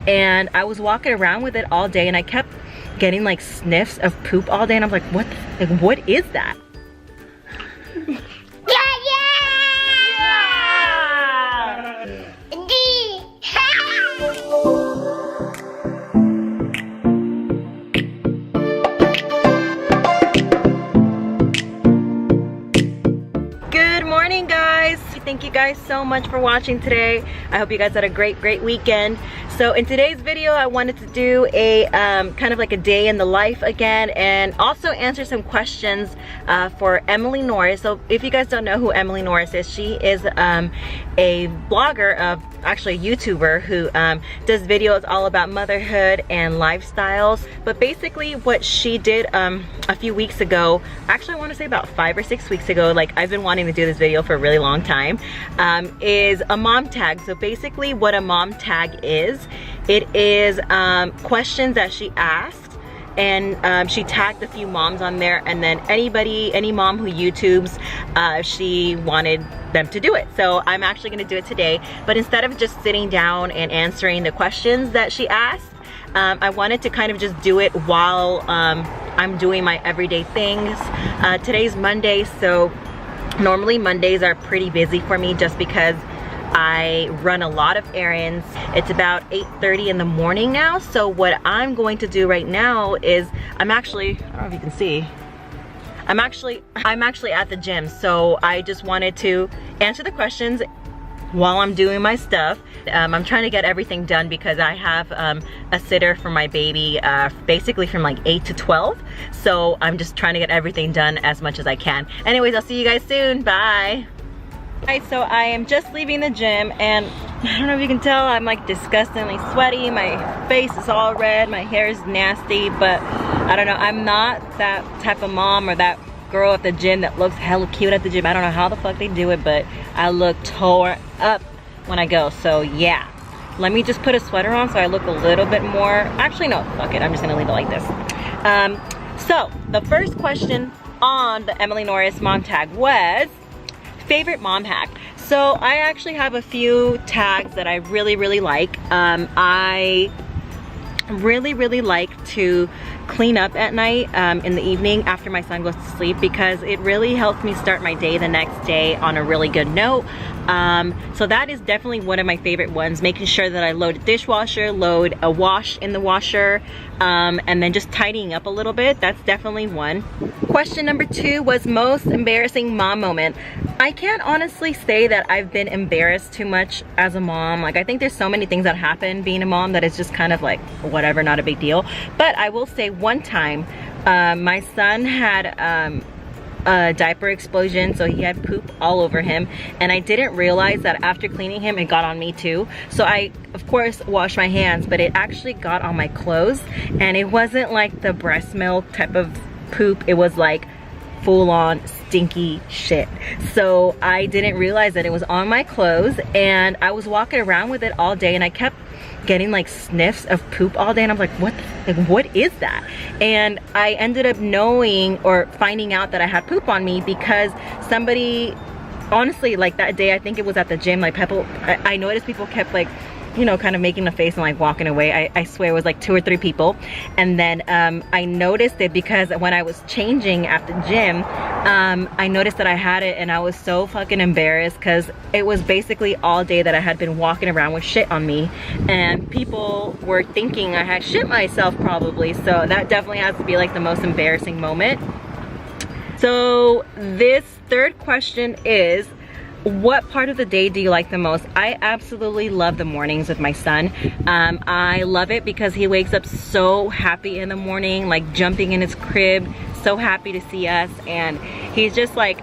and I was walking around with it all day, and I kept getting like sniffs of poop all day, and I'm like, what is that? Thank you guys so much for watching today. I hope you guys had a great weekend. So in today's video, I wanted to do a kind of like a day in the life again, and also answer some questions for Emily Norris. So if you guys don't know who Emily Norris is, she is a blogger, actually a YouTuber who does videos all about motherhood and lifestyles. But basically what she did a few weeks ago, actually I want to say about 5 or 6 weeks ago, like I've been wanting to do this video for a really long time, is a mom tag. So basically what a mom tag is, it is questions that she asked, and she tagged a few moms on there, and then any mom who YouTubes, she wanted them to do it. So I'm actually gonna do it today, but instead of just sitting down and answering the questions that she asked, I wanted to kind of just do it while I'm doing my everyday things. Today's Monday, so normally Mondays are pretty busy for me just because I run a lot of errands. It's about 8:30 in the morning now, so what I'm going to do right now is I'm actually, I don't know if you can see, I'm actually at the gym, so I just wanted to answer the questions while I'm doing my stuff. I'm trying to get everything done because I have a sitter for my baby basically from like 8 to 12, so I'm just trying to get everything done as much as I can. Anyways, I'll see you guys soon. Bye. Alright, so I am just leaving the gym, and I don't know if you can tell, I'm like disgustingly sweaty. My face is all red, my hair is nasty, but I don't know, I'm not that type of mom or that girl at the gym that looks hella cute at the gym. I don't know how the fuck they do it, but I look tore up when I go. So yeah, let me just put a sweater on so I look a little bit more, actually no, fuck it, I'm just gonna leave it like this. So the first question on the Emily Norris mom tag was favorite mom hack. So I actually have a few tags that I really like. I really like to clean up at night in the evening after my son goes to sleep, because it really helps me start my day the next day on a really good note. So that is definitely one of my favorite ones, making sure that I load a dishwasher, load a wash in the washer, and then just tidying up a little bit. That's definitely one. Question number 2 was most embarrassing mom moment. I can't honestly say that I've been embarrassed too much as a mom. Like, I think there's so many things that happen being a mom that it's just kind of like whatever, not a big deal. But I will say one time my son had a diaper explosion, so he had poop all over him, and I didn't realize that after cleaning him it got on me too. So I of course washed my hands, but it actually got on my clothes, and it wasn't like the breast milk type of poop, it was like full-on stinky shit. So I didn't realize that it was on my clothes, and I was walking around with it all day, and I kept getting like sniffs of poop all day, and I'm like, what is that? And I ended up knowing or finding out that I had poop on me because somebody, honestly, like that day, I think it was at the gym, like people, I noticed people kept like, you know, kind of making a face and like walking away. I swear it was like 2 or 3 people. And then I noticed it because when I was changing at the gym, I noticed that I had it, and I was so fucking embarrassed because it was basically all day that I had been walking around with shit on me, and people were thinking I had shit myself probably. So that definitely has to be like the most embarrassing moment. So this third question is, what part of the day do you like the most? I absolutely love the mornings with my son. I love it because he wakes up so happy in the morning, like jumping in his crib, so happy to see us, and he's just like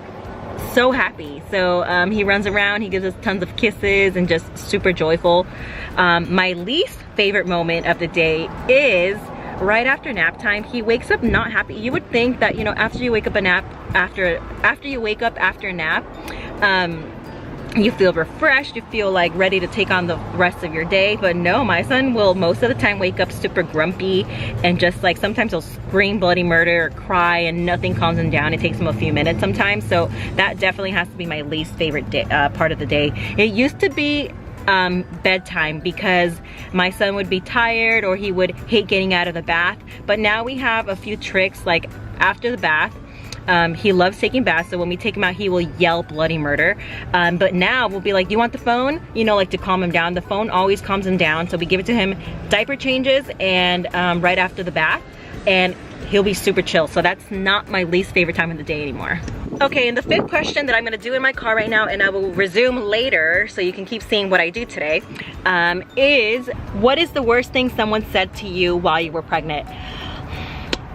so happy. So he runs around, he gives us tons of kisses, and just super joyful. My least favorite moment of the day is right after nap time. He wakes up not happy. You would think that, you know, after you wake up after you wake up after a nap, you feel refreshed, you feel like ready to take on the rest of your day. But no, my son will most of the time wake up super grumpy, and just like sometimes he'll scream bloody murder or cry, and nothing calms him down. It takes him a few minutes sometimes. So that definitely has to be my least favorite day, part of the day. It used to be bedtime because my son would be tired or he would hate getting out of the bath. But now we have a few tricks, like after the bath, he loves taking baths, so when we take him out, he will yell bloody murder. But now we'll be like, do you want the phone? You know, like to calm him down. The phone always calms him down, so we give it to him, diaper changes, and right after the bath, and he'll be super chill. So that's not my least favorite time of the day anymore. Okay, and the fifth question that I'm gonna do in my car right now, and I will resume later so you can keep seeing what I do today, is what is the worst thing someone said to you while you were pregnant?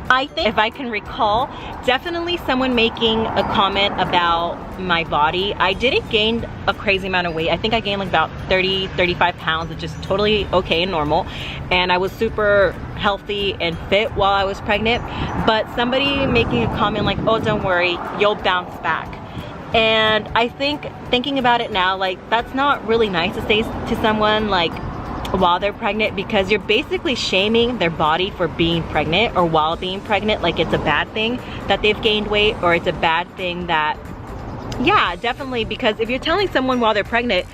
I think, if I can recall, definitely someone making a comment about my body. I didn't gain a crazy amount of weight. I think I gained like about 30, 35 pounds, which is totally okay and normal. And I was super healthy and fit while I was pregnant. But somebody making a comment like, oh, don't worry, you'll bounce back. And I think, thinking about it now, like that's not really nice to say to someone like, while they're pregnant, because you're basically shaming their body for being pregnant or while being pregnant, like it's a bad thing that they've gained weight, or it's a bad thing that, yeah, definitely, because if you're telling someone while they're pregnant,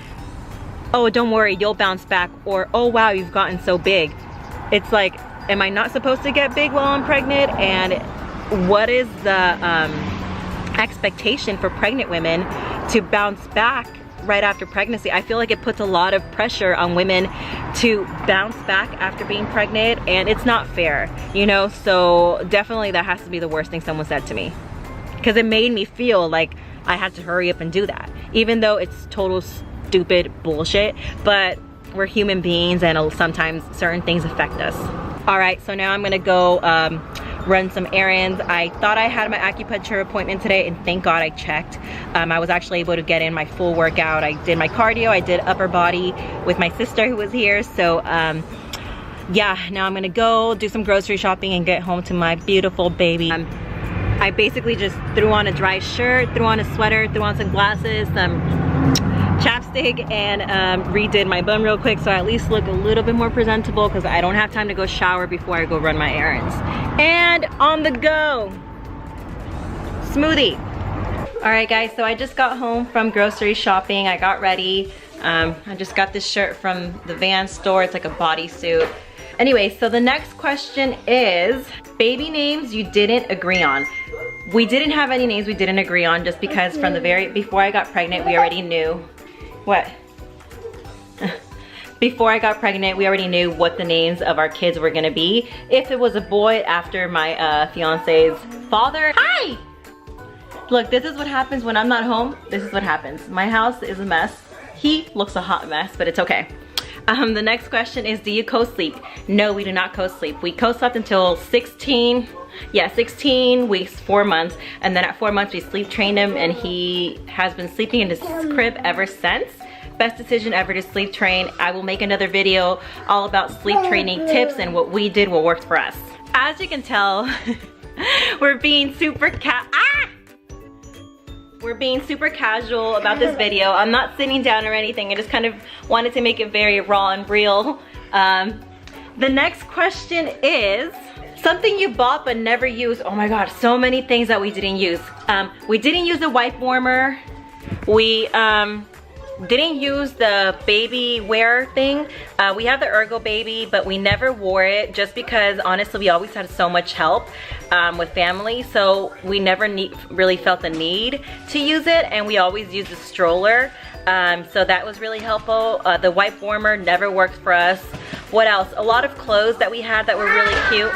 oh, don't worry, you'll bounce back, or oh wow, you've gotten so big, it's like, am I not supposed to get big while I'm pregnant? And what is the expectation for pregnant women to bounce back right after pregnancy? I feel like it puts a lot of pressure on women to bounce back after being pregnant, and it's not fair, you know? So definitely that has to be the worst thing someone said to me, because it made me feel like I had to hurry up and do that, even though it's total stupid bullshit. But we're human beings, and sometimes certain things affect us. All right, so now I'm gonna go run some errands. I thought I had my acupuncture appointment today, and thank God I checked. I was actually able to get in my full workout. I did my cardio, I did upper body with my sister who was here. So yeah, now I'm gonna go do some grocery shopping and get home to my beautiful baby. I basically just threw on a dry shirt, threw on a sweater, threw on some glasses, some chapstick, and redid my bun real quick, so I at least look a little bit more presentable, because I don't have time to go shower before I go run my errands. And on the go, smoothie. All right guys, so I just got home from grocery shopping. I got ready. I just got this shirt from the Van store. It's like a bodysuit. Anyway, so the next question is baby names you didn't agree on. We didn't have any names we didn't agree on, just because from the before I got pregnant, we already knew. What? Before I got pregnant, we already knew what the names of our kids were gonna be. If it was a boy, after my fiance's father. Hi! Look, this is what happens when I'm not home. This is what happens. My house is a mess. He looks a hot mess, but it's okay. The next question is, do you co-sleep? No, we do not co-sleep. We co-slept until 16 weeks, 4 months, and then at 4 months we sleep trained him, and he has been sleeping in his crib ever since. Best decision ever to sleep train. I will make another video all about sleep training tips and what we did, what worked for us. As you can tell, we're being super casual about this video. I'm not sitting down or anything. I just kind of wanted to make it very raw and real. The next question is something you bought but never used. Oh my God, so many things that we didn't use. We didn't use the wipe warmer. We didn't use the baby wear thing. We have the Ergo Baby, but we never wore it, just because honestly we always had so much help with family, so we never really felt the need to use it, and we always used a stroller. So that was really helpful. The wipe warmer never worked for us. What else? A lot of clothes that we had that were really cute.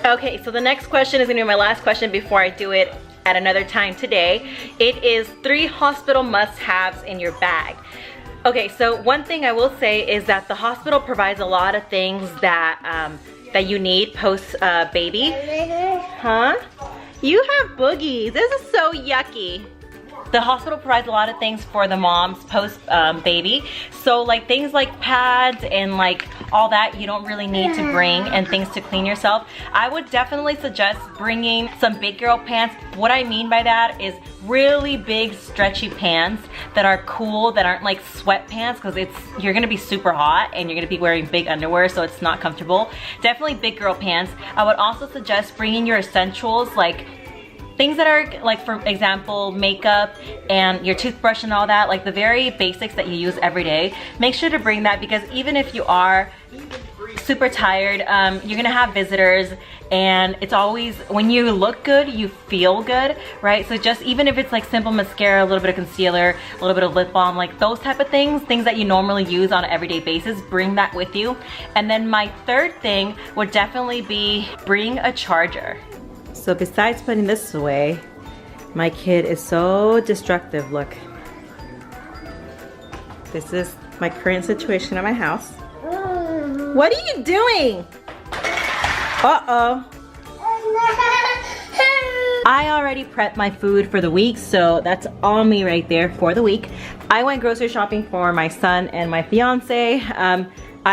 Okay, so the next question is gonna be my last question before I do it at another time today. It is 3 hospital must-haves in your bag. Okay, so one thing I will say is that the hospital provides a lot of things that that you need post baby. Huh? You have boogies. This is so yucky. The hospital provides a lot of things for the moms post baby. So like things like pads and like all that you don't really need to bring, and things to clean yourself. I would definitely suggest bringing some big girl pants. What I mean by that is really big stretchy pants that are cool, that aren't like sweatpants, because you're gonna be super hot and you're gonna be wearing big underwear, so it's not comfortable. Definitely big girl pants. I would also suggest bringing your essentials like things that are like, for example, makeup and your toothbrush and all that, like the very basics that you use every day, make sure to bring that, because even if you are super tired, you're gonna have visitors, and it's always, when you look good, you feel good, right? So just, even if it's like simple mascara, a little bit of concealer, a little bit of lip balm, like those type of things that you normally use on an everyday basis, bring that with you. And then my third thing would definitely be bring a charger. So besides putting this away, my kid is so destructive. Look, this is my current situation at my house. What are you doing? Uh-oh. I already prepped my food for the week, so that's all me right there for the week. I went grocery shopping for my son and my fiance. I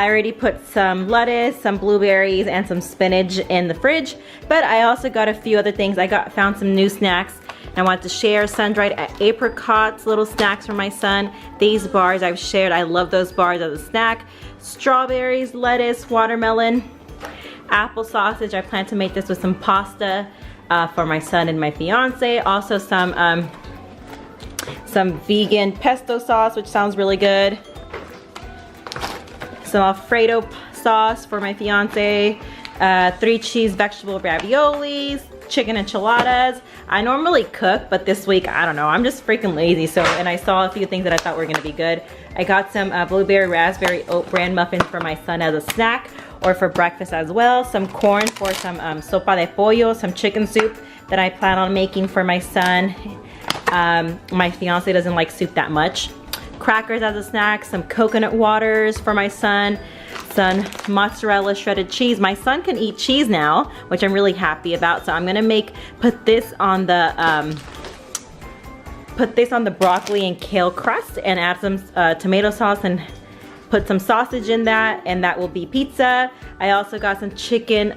already put some lettuce, some blueberries, and some spinach in the fridge, but I also got a few other things. Found some new snacks. I want to share sun-dried apricots, little snacks for my son. These bars I've shared, I love those bars as a snack. Strawberries, lettuce, watermelon, apple sausage. I plan to make this with some pasta for my son and my fiance. Also some vegan pesto sauce, which sounds really good. Some Alfredo sauce for my fiance. 3 cheese vegetable raviolis, chicken enchiladas. I normally cook, but this week, I don't know, I'm just freaking lazy. So, and I saw a few things that I thought were gonna be good. I got some blueberry raspberry oat bran muffins for my son as a snack or for breakfast as well. Some corn for some sopa de pollo, some chicken soup that I plan on making for my son. My fiance doesn't like soup that much. Crackers as a snack, some coconut waters for my son, some mozzarella shredded cheese. My son can eat cheese now, which I'm really happy about. So I'm gonna put this on the broccoli and kale crust and add some tomato sauce and put some sausage in that, and that will be pizza. I also got some chicken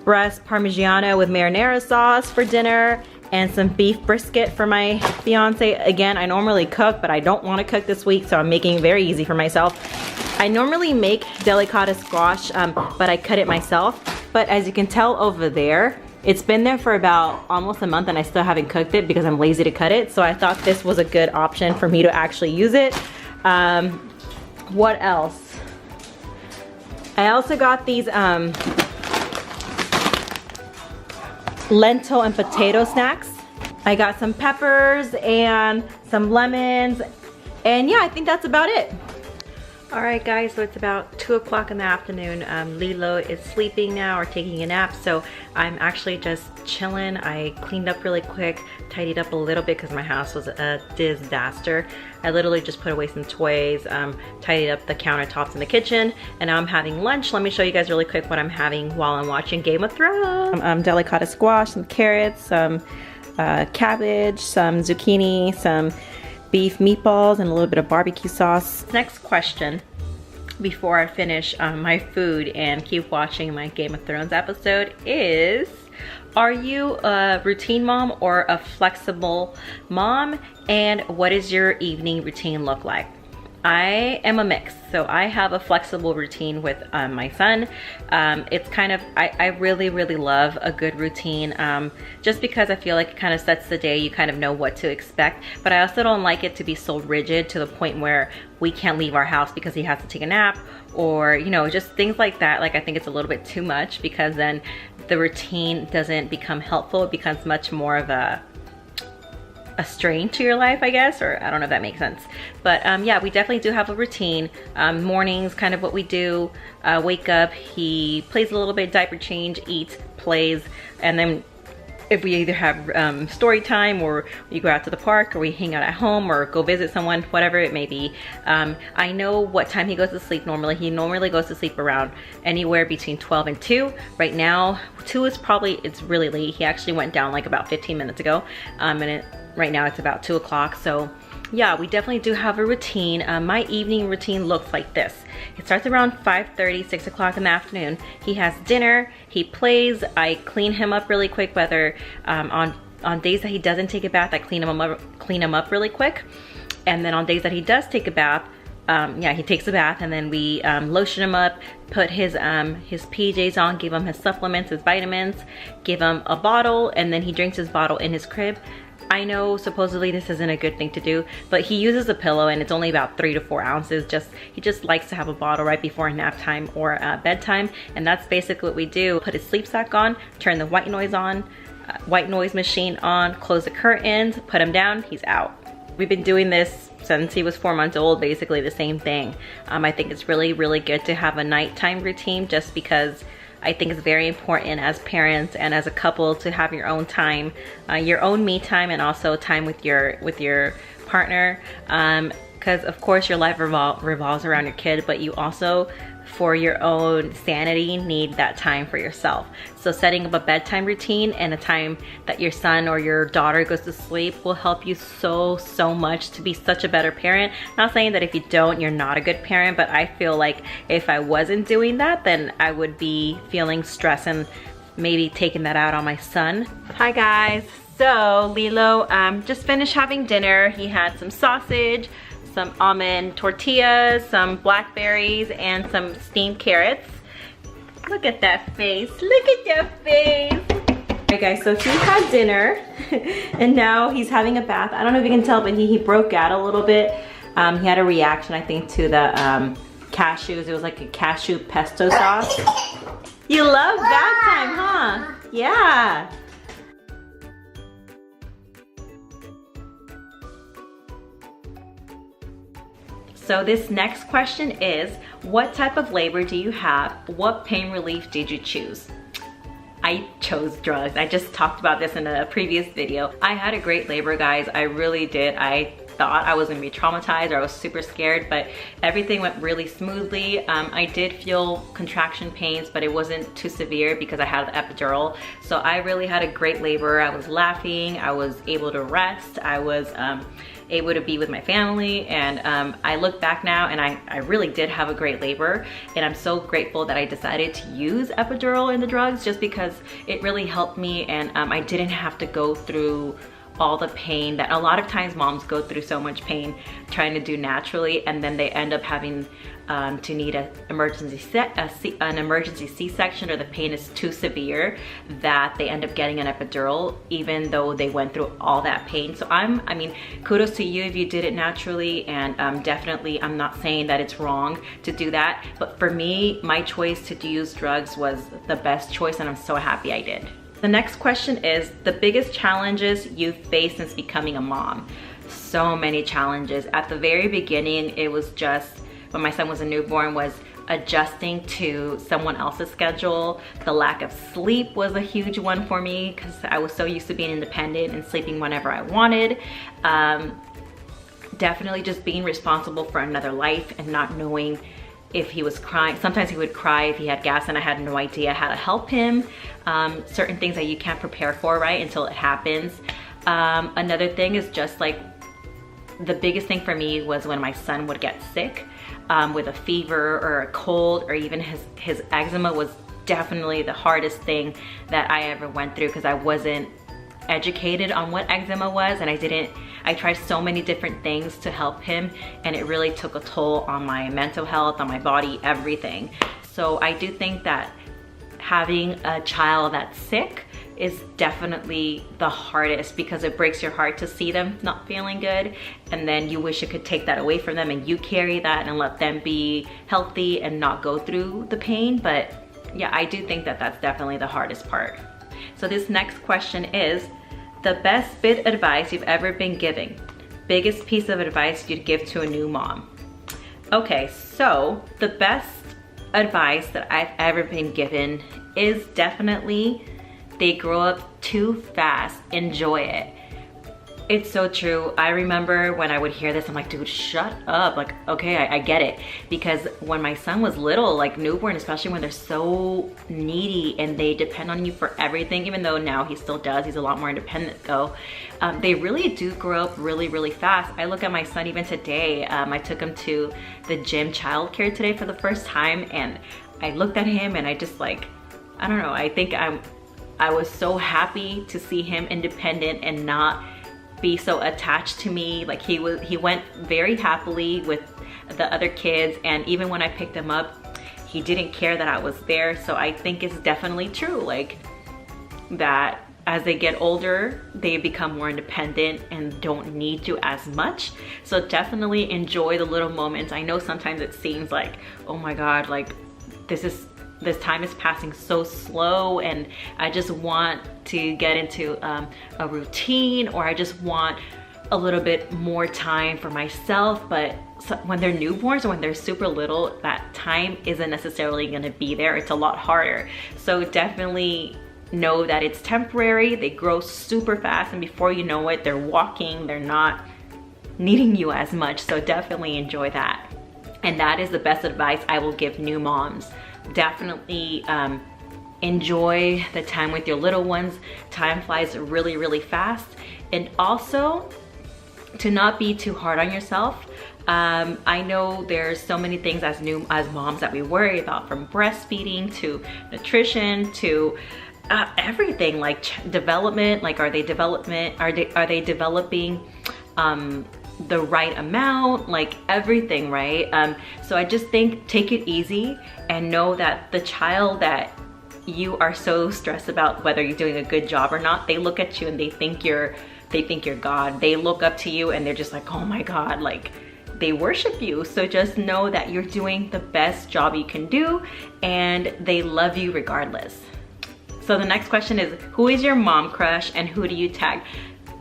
breast parmigiano with marinara sauce for dinner, and some beef brisket for my fiance. Again, I normally cook, but I don't want to cook this week, so I'm making it very easy for myself. I normally make delicata squash, but I cut it myself. But as you can tell over there, it's been there for about almost a month and I still haven't cooked it because I'm lazy to cut it. So I thought this was a good option for me to actually use it. What else? I also got these lentil and potato snacks. I got some peppers and some lemons, and yeah, I think that's about it. All right guys, so it's about 2 o'clock in the afternoon. Lilo is sleeping now or taking a nap, so I'm actually just chilling. I cleaned up really quick, tidied up a little bit because my house was a disaster. I literally just put away some toys, tidied up the countertops in the kitchen, and now I'm having lunch. Let me show you guys really quick what I'm having while I'm watching Game of Thrones. Delicata squash, some carrots, some cabbage, some zucchini, some beef meatballs, and a little bit of barbecue sauce. Next question before I finish my food and keep watching my Game of Thrones episode is, are you a routine mom or a flexible mom? And what does your evening routine look like? I am a mix, so I have a flexible routine with my son. It's kind of, I really love a good routine, just because I feel like it kind of sets the day. You kind of know what to expect, but I also don't like it to be so rigid to the point where we can't leave our house because he has to take a nap, or you know, just things like that. Like, I think it's a little bit too much, because then the routine doesn't become helpful. It becomes much more of a strain to your life, I guess, or I don't know if that makes sense. But yeah, we definitely do have a routine. Mornings, kind of what we do. Wake up, he plays a little bit, diaper change, eats, plays, and then if we either have story time, or we go out to the park, or we hang out at home, or go visit someone, whatever it may be. I know what time he goes to sleep normally. He normally goes to sleep around anywhere between 12 and 2. Right now, 2 is probably, it's really late. He actually went down like about 15 minutes ago. Right now it's about 2 o'clock. So yeah, we definitely do have a routine. My evening routine looks like this. It starts around 5:30, 6 o'clock in the afternoon. He has dinner, he plays, I clean him up really quick, whether on days that he doesn't take a bath, I clean him up really quick. And then on days that he does take a bath, yeah, he takes a bath, and then we lotion him up, put his PJs on, give him his supplements, his vitamins, give him a bottle, and then he drinks his bottle in his crib. I know supposedly this isn't a good thing to do, but he uses a pillow and it's only about 3 to 4 ounces. He just likes to have a bottle right before nap time or bedtime, and that's basically what we do. Put his sleep sack on, turn the white noise machine on, close the curtains, put him down, he's out. We've been doing this since he was 4 months old, basically the same thing. I think it's really, really good to have a nighttime routine, just because I think it's very important as parents and as a couple to have your own time, your own me time, and also time with your partner. Because of course your life revolves around your kid, but you also, for your own sanity, need that time for yourself. So setting up a bedtime routine and a time that your son or your daughter goes to sleep will help you so much to be such a better parent. Not saying that if you don't, you're not a good parent, but I feel like if I wasn't doing that, then I would be feeling stress and maybe taking that out on my son. Hi guys, so Lilo just finished having dinner. He had some sausage, some almond tortillas, some blackberries, and some steamed carrots. Look at that face, look at that face. Alright guys, so he had dinner and now he's having a bath. I don't know if you can tell, but he broke out a little bit. He had a reaction, I think, to the cashews. It was like a cashew pesto sauce. You love bath time, huh? Yeah. So this next question is, what type of labor do you have? What pain relief did you choose? I chose drugs. I just talked about this in a previous video. I had a great labor, guys. I really did. I thought I was gonna be traumatized, or I was super scared, but everything went really smoothly. I did feel contraction pains, but it wasn't too severe because I had the epidural. So I really had a great labor. I was laughing, I was able to rest, I was able to be with my family, and I look back now and I really did have a great labor, and I'm so grateful that I decided to use epidural in the drugs, just because it really helped me, and I didn't have to go through all the pain that a lot of times moms go through. So much pain trying to do naturally, and then they end up having to need an emergency C-section, or the pain is too severe that they end up getting an epidural even though they went through all that pain. So I mean, kudos to you if you did it naturally, and definitely I'm not saying that it's wrong to do that, but for me, my choice to use drugs was the best choice, and I'm so happy I did. The next question is the biggest challenges you've faced since becoming a mom. So many challenges. At the very beginning, it was just, when my son was a newborn, was adjusting to someone else's schedule. The lack of sleep was a huge one for me because I was so used to being independent and sleeping whenever I wanted. Definitely just being responsible for another life and not knowing if he was crying. Sometimes he would cry if he had gas and I had no idea how to help him. Certain things that you can't prepare for, right, until it happens. Another thing is just like, the biggest thing for me was when my son would get sick with a fever or a cold, or even his eczema was definitely the hardest thing that I ever went through, because I wasn't educated on what eczema was, and I tried so many different things to help him, and it really took a toll on my mental health, on my body, everything. So I do think that having a child that's sick is definitely the hardest, because it breaks your heart to see them not feeling good, and then you wish you could take that away from them and you carry that and let them be healthy and not go through the pain. But yeah, I do think that that's definitely the hardest part. So this next question is, the best bit of advice you've ever been given. Biggest piece of advice you'd give to a new mom. Okay, so the best advice that I've ever been given is definitely, they grow up too fast, enjoy it. It's so true. I remember when I would hear this, I'm like, dude, shut up. Like, okay, I get it. Because when my son was little, like newborn, especially when they're so needy and they depend on you for everything, even though now he still does, he's a lot more independent though, they really do grow up really, really fast. I look at my son even today. I took him to the gym childcare today for the first time, and I looked at him and I just like, I don't know, I think I was so happy to see him independent and not be so attached to me. Like he went very happily with the other kids, and even when I picked him up, he didn't care that I was there. So I think it's definitely true, like that as they get older, they become more independent and don't need you as much. So definitely enjoy the little moments. I know sometimes it seems like, oh my God, like this time is passing so slow, and I just want to get into a routine, or I just want a little bit more time for myself. But when they're newborns or when they're super little, that time isn't necessarily gonna be there. It's a lot harder. So definitely know that it's temporary. They grow super fast, and before you know it, they're walking, they're not needing you as much. So definitely enjoy that. And that is the best advice I will give new moms. Definitely enjoy the time with your little ones. Time flies really, really fast. And also to not be too hard on yourself. I know there's so many things as moms that we worry about, from breastfeeding to nutrition to everything, like development. Like, are they developing the right amount, like everything, right? So I just think, take it easy and know that the child that you are so stressed about whether you're doing a good job or not, they look at you and they think you're God. They look up to you and they're just like, oh my God, like they worship you. So just know that you're doing the best job you can do, and they love you regardless. So the next question is, who is your mom crush and who do you tag?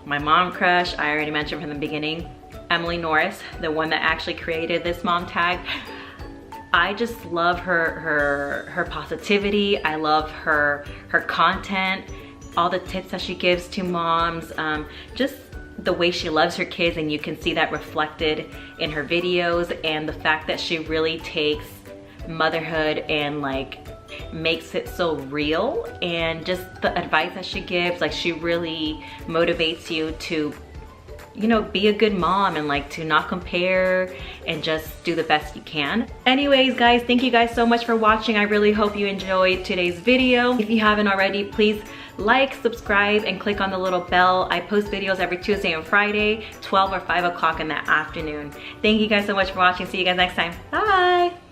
My mom crush, I already mentioned from the beginning, Emily Norris, the one that actually created this mom tag. I just love her positivity. I love her content, all the tips that she gives to moms, just the way she loves her kids, and you can see that reflected in her videos, and the fact that she really takes motherhood and like makes it so real, and just the advice that she gives, like she really motivates you to, you know, be a good mom and like to not compare and just do the best you can. Anyways, guys, thank you guys so much for watching. I really hope you enjoyed today's video. If you haven't already, please like, subscribe, and click on the little bell. I post videos every Tuesday and Friday, 12 or 5 o'clock in the afternoon. Thank you guys so much for watching. See you guys next time. Bye.